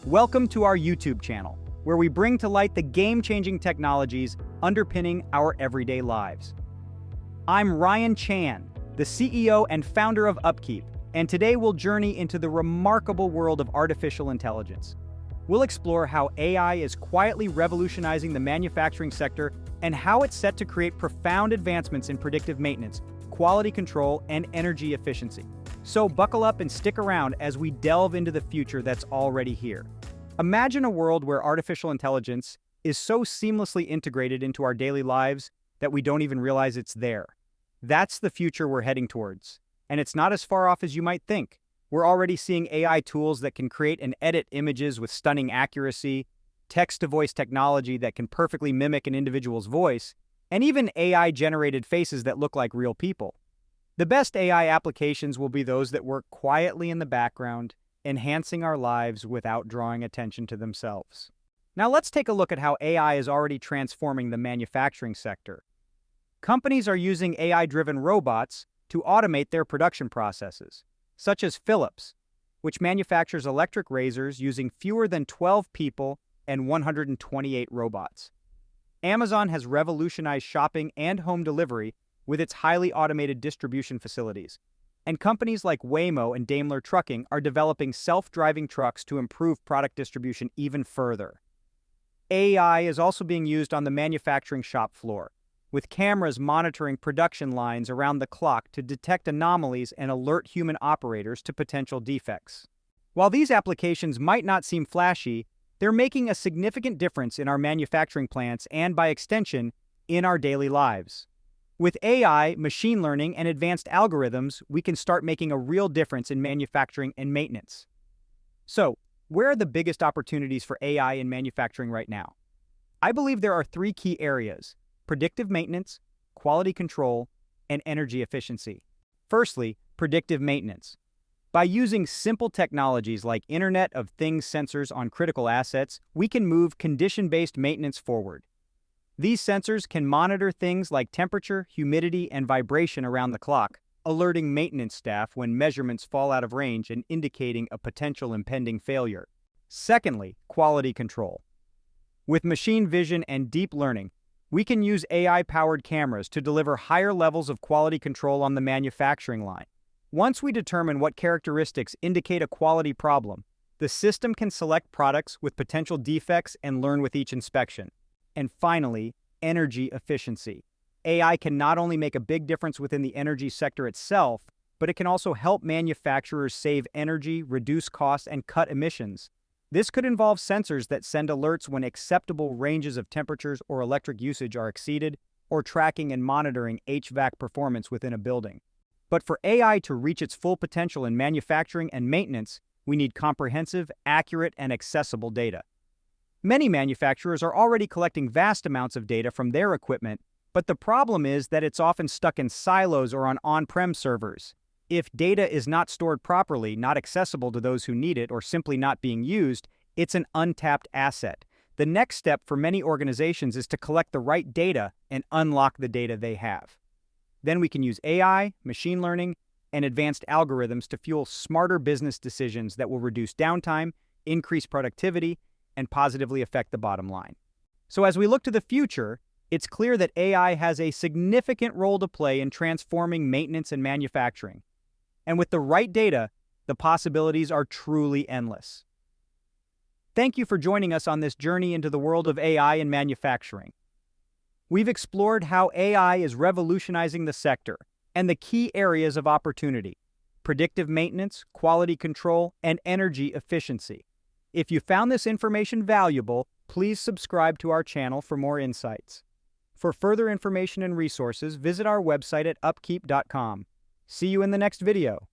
Welcome to our YouTube channel, where we bring to light the game-changing technologies underpinning our everyday lives. I'm Ryan Chan, the CEO and founder of Upkeep, and today we'll journey into the remarkable world of artificial intelligence. We'll explore how AI is quietly revolutionizing the manufacturing sector and how it's set to create profound advancements in predictive maintenance, quality control, and energy efficiency. So buckle up and stick around as we delve into the future that's already here. Imagine a world where artificial intelligence is so seamlessly integrated into our daily lives that we don't even realize it's there. That's the future we're heading towards, and it's not as far off as you might think. We're already seeing AI tools that can create and edit images with stunning accuracy, text-to-voice technology that can perfectly mimic an individual's voice, and even AI-generated faces that look like real people. The best AI applications will be those that work quietly in the background, enhancing our lives without drawing attention to themselves. Now let's take a look at how AI is already transforming the manufacturing sector. Companies are using AI-driven robots to automate their production processes, such as Philips, which manufactures electric razors using fewer than 12 people and 128 robots. Amazon has revolutionized shopping and home delivery with its highly automated distribution facilities. And companies like Waymo and Daimler Trucking are developing self-driving trucks to improve product distribution even further. AI is also being used on the manufacturing shop floor, with cameras monitoring production lines around the clock to detect anomalies and alert human operators to potential defects. While these applications might not seem flashy, they're making a significant difference in our manufacturing plants and, by extension, in our daily lives. With AI, machine learning, and advanced algorithms, we can start making a real difference in manufacturing and maintenance. So, where are the biggest opportunities for AI in manufacturing right now? I believe there are three key areas: predictive maintenance, quality control, and energy efficiency. Firstly, predictive maintenance. By using simple technologies like Internet of Things sensors on critical assets, we can move condition-based maintenance forward. These sensors can monitor things like temperature, humidity, and vibration around the clock, alerting maintenance staff when measurements fall out of range and indicating a potential impending failure. Secondly, quality control. With machine vision and deep learning, we can use AI-powered cameras to deliver higher levels of quality control on the manufacturing line. Once we determine what characteristics indicate a quality problem, the system can select products with potential defects and learn with each inspection. And finally, energy efficiency. AI can not only make a big difference within the energy sector itself, but it can also help manufacturers save energy, reduce costs, and cut emissions. This could involve sensors that send alerts when acceptable ranges of temperatures or electric usage are exceeded, or tracking and monitoring HVAC performance within a building. But for AI to reach its full potential in manufacturing and maintenance, we need comprehensive, accurate, and accessible data. Many manufacturers are already collecting vast amounts of data from their equipment, but the problem is that it's often stuck in silos or on-prem servers. If data is not stored properly, not accessible to those who need it, or simply not being used, it's an untapped asset. The next step for many organizations is to collect the right data and unlock the data they have. Then we can use AI, machine learning, and advanced algorithms to fuel smarter business decisions that will reduce downtime, increase productivity, and positively affect the bottom line. So as we look to the future, it's clear that AI has a significant role to play in transforming maintenance and manufacturing. And with the right data, the possibilities are truly endless. Thank you for joining us on this journey into the world of AI in manufacturing. We've explored how AI is revolutionizing the sector and the key areas of opportunity: predictive maintenance, quality control, and energy efficiency. If you found this information valuable, please subscribe to our channel for more insights. For further information and resources, visit our website at upkeep.com. See you in the next video.